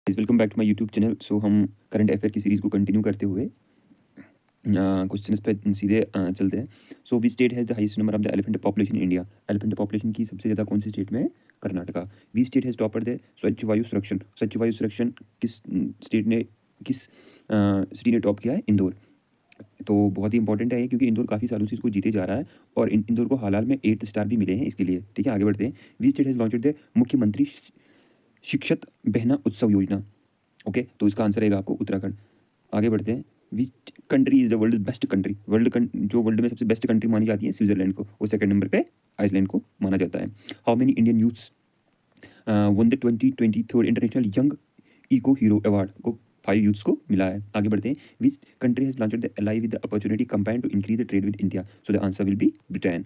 Welcome back to my YouTube channel. हम current affair की series को कंटिन्यू करते हुए क्वेश्चंस पे सीधे चलते हैं। Which state has the highest number of the elephant population in India? Elephant population की सबसे ज़्यादा कौन सी स्टेट में है? Karnataka. Which state has topper the Swachh Vayu संरक्षण? स्वच्छ वायु संरक्षण किस स्टेट ने किस सिटी ने टॉप किया है? इंदौर। तो बहुत ही इंपॉर्टेंट है ये, क्योंकि इंदौर काफ़ी सालों से इसको जीते जा रहा है और इंदौर को हाल में 8th स्टार भी मिले हैं इसके लिए। ठीक है, आगे बढ़ते हैं। Which state has launched the मुख्यमंत्री शिक्षत बहना उत्सव योजना? ओके, तो इसका आंसर रहेगा आपको उत्तराखंड। आगे बढ़ते हैं। Which country is the world best country? जो वर्ल्ड में सबसे बेस्ट कंट्री मानी जाती है स्विट्जरलैंड को, और सेकंड नंबर पे आइसलैंड को माना जाता है। How many Indian youths won the 2023 International Young Eco Hero Award? को 5 यूथ्स को मिला है। आगे बढ़ते हैं। Which country has launched the ally with the opportunity combined to increase the trade with India? So the answer will be Britain.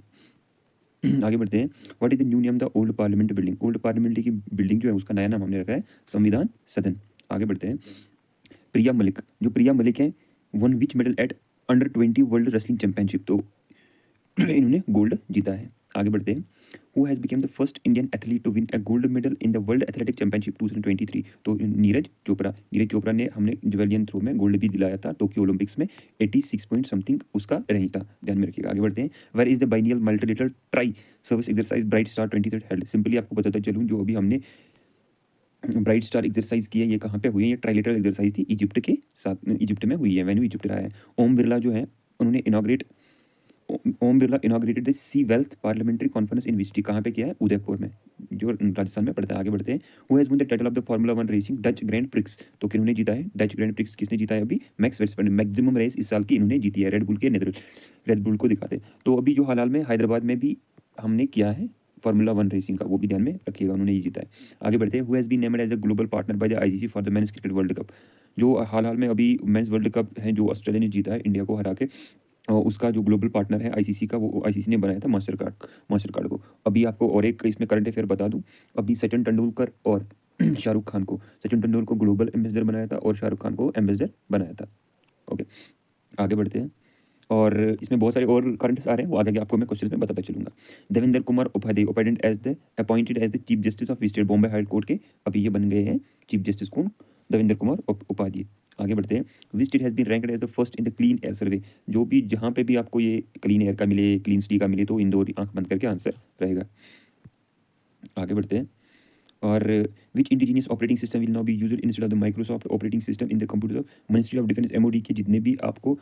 आगे बढ़ते हैं। What is the new name the old parliament building? Old parliament की building जो है उसका नया नाम हमने रखा है संविधान सदन। आगे बढ़ते हैं। प्रिया मलिक, जो प्रिया मलिक हैं, won which medal at under 20 world wrestling championship? तो इन्होंने गोल्ड जीता है। आगे बढ़ते हैं। Who has become the first Indian athlete to win a gold medal in the world athletic championship 2023? तो नीरज चोपड़ा। नीरज चोपड़ा ने हमने जेवलिन थ्रो में गोल्ड भी दिलाया था टोक्यो ओलंपिक्स में। 86 पॉइंट समथिंग उसका रैंक था, ध्यान में रखिएगा। आगे बढ़ते हैं। Where is the biennial multilateral tri service exercise bright star 23 held? Simply आपको बताता चलूँ, जो अभी हमने ब्राइट स्टार एक्सरसाइज की है, ये कहाँ पे हुई है? ये ट्राइलेटरल एक्सरसाइज थी, इजिप्ट के साथ, इजिप्ट में हुई है, वेन्यू इजिप्ट रहा है। ओम बिरला जो है उन्होंने Om Birla inaugurated the Commonwealth parliamentary conference in which? कहाँ पे किया है? उदयपुर में, जो राजस्थान में पड़ता है। आगे बढ़ते हैं। Who has one the title of the formula 1 racing Dutch grand prix? तो किन्होंने जीता है डच ग्रैंड प्रिक्स? किसने जीता है अभी? Max Verstappen. मैक्सिमम रेस इस साल की इन्होंने जीती है, रेड बुल के रेड बुल को दिखाते। तो अभी जो हाल में हैदराबाद में भी हमने किया है फार्मूला 1 रेसिंग का, वो भी ध्यान में रखिएगा, उन्होंने ये जीता है। आगे बढ़ते हैं। Who has been named as a global partner by the ICC for the men's cricket world cup? जो हाल में अभी मेंस वर्ल्ड कप है, जो ऑस्ट्रेलिया ने जीता है इंडिया को हरा के, और उसका जो ग्लोबल पार्टनर है आईसीसी का, वो आईसीसी ने बनाया था मास्टर कार्ड को। अभी आपको और एक इसमें करंट अफेयर बता दूं। अभी सचिन तेंदुलकर और शाहरुख खान को, सचिन तेंदुलकर को ग्लोबल एम्बेसडर बनाया था और शाहरुख खान को एम्बेसडर बनाया था। ओके, आगे बढ़ते हैं। और इसमें बहुत सारे और करंट्स आ रहे हैं, वो आगे आपको मैं क्वेश्चन में बताता चलूंगा। Devendra Kumar Upadhyay appointed as the chief justice of state Bombay high court के अभी ये बन गए हैं चीफ जस्टिस कौन? देवेंद्र कुमार उपाध्याय। आगे बढ़ते हैं। Which state has been ranked as the first in the clean air survey? जो भी जहाँ पे भी आपको ये क्लीन एयर का मिले, क्लीन सिटी का मिले, तो इंदौर आंख बंद करके आंसर रहेगा। आगे बढ़ते हैं। और which indigenous operating system will now be used instead of the Microsoft operating system in the computer of ministry of defence MOD के जितने भी आपको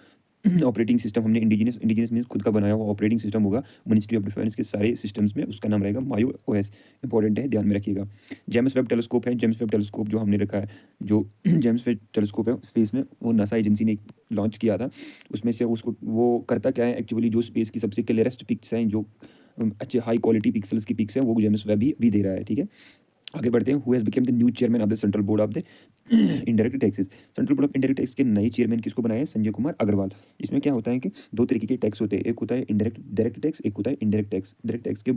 ऑपरेटिंग सिस्टम हमने इंडिजीनियस मीन्स खुद का बनाया हुआ ऑपरेटिंग सिस्टम होगा मिनिस्ट्री ऑफ डिफेंस के सारे सिस्टम्स में, उसका नाम रहेगा मायो ओएस। इंपॉर्टेंट है, ध्यान में रखिएगा। जेम्स वेब टेलीस्कोप है, जेम्स वेब टेलीस्कोप जो हमने रखा है, जो जेम्स वेब टेलीस्कोप है स्पेस में, वो नासा एजेंसी ने लॉन्च किया था। उसमें से उसको वो करता क्या है एक्चुअली, जो स्पेस की सबसे क्लियरेस्ट पिक्स हैं, जो अच्छे हाई क्वालिटी पिक्सल्स की पिक्स हैं, वो जेम्स वेब भी दे रहा है। ठीक है, आगे बढ़ते हैं। Who has become the new chairman of the central board of the indirect taxes? Central board of indirect tax के नए चेयरमैन किसको बनाया है? संजय कुमार अग्रवाल। इसमें क्या होता है कि दो तरीके के टैक्स होते हैं, एक होता है डायरेक्ट टैक्स, एक होता है इनडायरेक्ट टैक्स। डायरेक्ट टैक्स के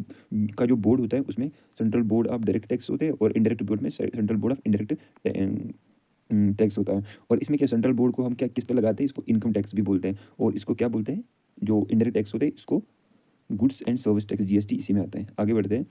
का जो बोर्ड होता है उसमें central board of direct tax होते हैं, और इनडायरेक्ट बोर्ड में central board of indirect tax होता है। और इसमें क्या, सेंट्रल बोर्ड को हम क्या किस पे लगाते हैं? इसको इनकम टैक्स भी बोलते हैं, और इसको क्या बोलते हैं, जो इनडायरेक्ट टैक्स होते हैं इसको goods and service tax, GST इसी में आता है। आगे बढ़ते हैं।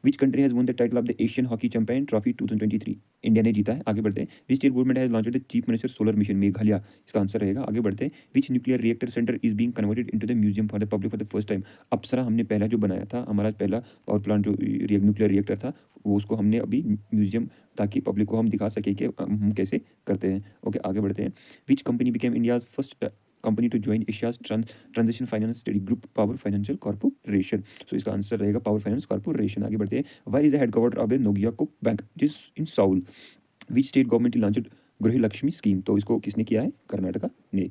Which country has won the title of the Asian hockey champion trophy 2023? India ने जीता है। आगे बढ़ते हैं। Which state government has launched the chief minister solar mission? Meghalaya इसका आंसर रहेगा। आगे बढ़ते हैं। Which nuclear reactor centre is being converted into the museum for the public for the first time? अप्सरा हमने पहला जो बनाया था, हमारा पहला पावर प्लांट जो न्यूक्लियर रिएक्टर था, वो उसको हमने अभी म्यूजियम, ताकि पब्लिक को हम दिखा सकें कि हम कैसे करते हैं। ओके, आगे बढ़ते हैं। Which company became India's first company to join Asia's transition finance study group power financial corporation? So इसका आंसर रहेगा पावर फाइनेंस कॉर्पोरेशन। आगे बढ़ते हैं। Why is the headquarter of the नोगियाको बैंक जिस in Seoul? Which state government launched Griha Lakshmi scheme? तो इसको किसने किया है? कर्नाटका ने।